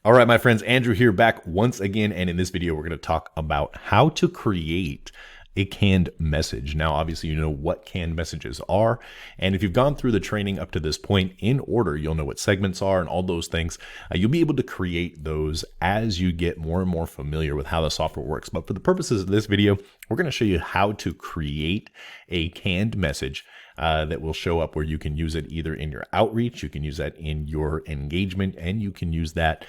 All right, my friends, Andrew here back once again. And in this video, we're going to talk about how to create a canned message. Now, obviously, you know what canned messages are. And if you've gone through the training up to this point in order, you'll know what segments are and all those things. You'll be able to create those as you get more and more familiar with how the software works. But for the purposes of this video, we're going to show you how to create a canned message that will show up where you can use it either in your outreach, you can use that in your engagement, and you can use that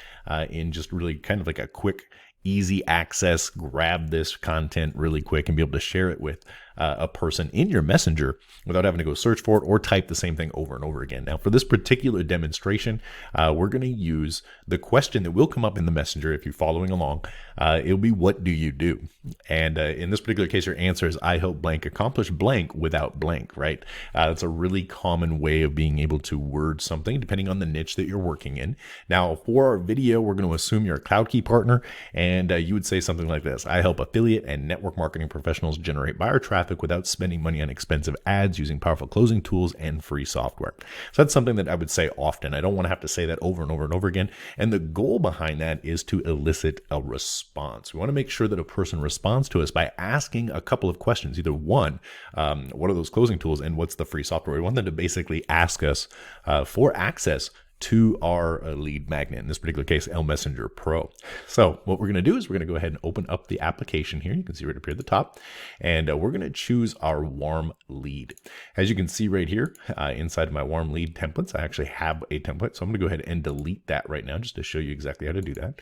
in just really kind of like a quick, easy access, grab this content really quick and be able to share it with a person in your messenger without having to go search for it or type the same thing over and over again. Now, for this particular demonstration, we're going to use the question that will come up in the messenger if you're following along. It'll be, what do you do? And in this particular case, your answer is, I help blank accomplish blank without blank, right? That's a really common way of being able to word something depending on the niche that you're working in. Now, for our video, we're going to assume you're a CloudKii partner, and you would say something like this: I help affiliate and network marketing professionals generate buyer traffic without spending money on expensive ads using powerful closing tools and free software. So that's something that I would say often. I don't want to have to say that over and over and over again. And the goal behind that is to elicit a response. We want to make sure that a person responds to us by asking a couple of questions. Either one, what are those closing tools and what's the free software? We want them to basically ask us for access to our lead magnet, in this particular case, L Messenger Pro. So what we're going to do is we're going to go ahead and open up the application here. You can see right up here at the top, and we're going to choose our warm lead. As you can see right here, inside of my warm lead templates, I actually have a template. So I'm going to go ahead and delete that right now just to show you exactly how to do that.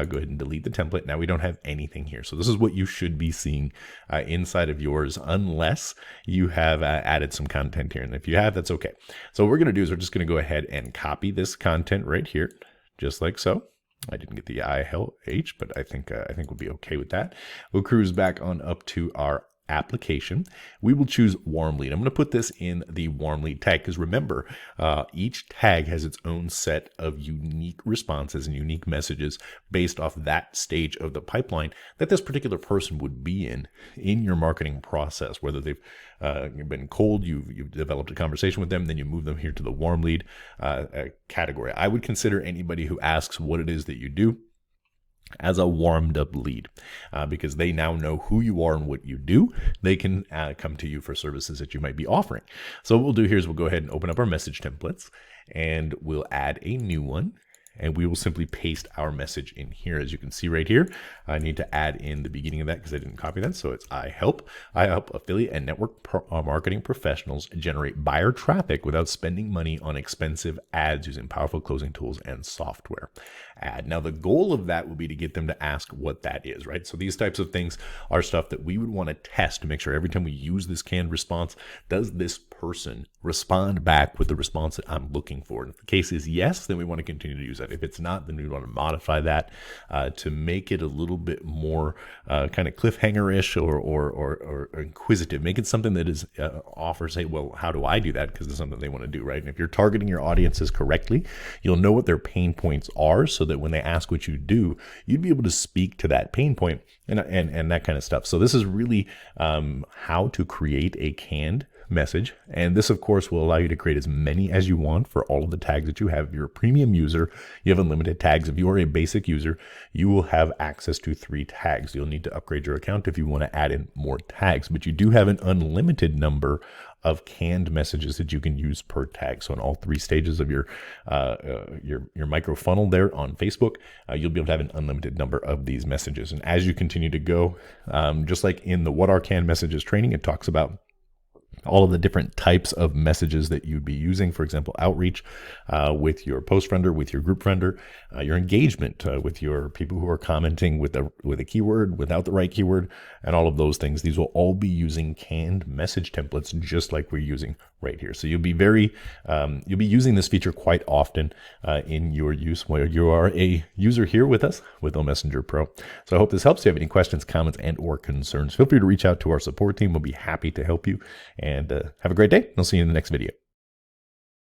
Go ahead and delete the template. Now we don't have anything here. So this is what you should be seeing inside of yours, unless you have added some content here. And if you have, that's okay. So what we're going to do is we're just going to go ahead and copy this content right here, just like so. I didn't get the IH, but I think we'll be okay with that. We'll cruise back on up to our application. We will choose warm lead. I'm going to put this in the warm lead tag because remember, each tag has its own set of unique responses and unique messages based off that stage of the pipeline that this particular person would be in your marketing process. Whether they've been cold, you've developed a conversation with them, then you move them here to the warm lead category. I would consider anybody who asks what it is that you do as a warmed up lead, because they now know who you are and what you do. They can come to you for services that you might be offering. So what we'll do here is we'll go ahead and open up our message templates, and we'll add a new one. And we will simply paste our message in here. As you can see right here, I need to add in the beginning of that because I didn't copy that. So it's I help affiliate and network marketing professionals generate buyer traffic without spending money on expensive ads using powerful closing tools and software. Now, the goal of that will be to get them to ask what that is, right? So these types of things are stuff that we would want to test to make sure every time we use this canned response, does this person respond back with the response that I'm looking for? And if the case is yes, then we want to continue to use that. If it's not, then we want to modify that to make it a little bit more kind of cliffhanger-ish or inquisitive. Make it something that is offers, hey, well, how do I do that? Because it's something they want to do, right? And if you're targeting your audiences correctly, you'll know what their pain points are, so that when they ask what you do, you'd be able to speak to that pain point and that kind of stuff. So this is really how to create a canned message. And this, of course, will allow you to create as many as you want for all of the tags that you have. If you're a premium user, you have unlimited tags. If you are a basic user, you will have access to 3 tags. You'll need to upgrade your account if you want to add in more tags, but you do have an unlimited number of canned messages that you can use per tag. So in all 3 stages of your micro funnel there on Facebook, you'll be able to have an unlimited number of these messages. And as you continue to go, just like in the What Are Canned Messages training, it talks about all of the different types of messages that you'd be using. For example, outreach with your post friender, with your group friender, your engagement with your people who are commenting with a keyword, without the right keyword, and all of those things. These will all be using canned message templates, just like we're using right here. So you'll be using this feature quite often in your use where you are a user here with us with L Messenger Pro. So I hope this helps. If you have any questions, comments, and or concerns, feel free to reach out to our support team. We'll be happy to help you. And have a great day. I'll see you in the next video.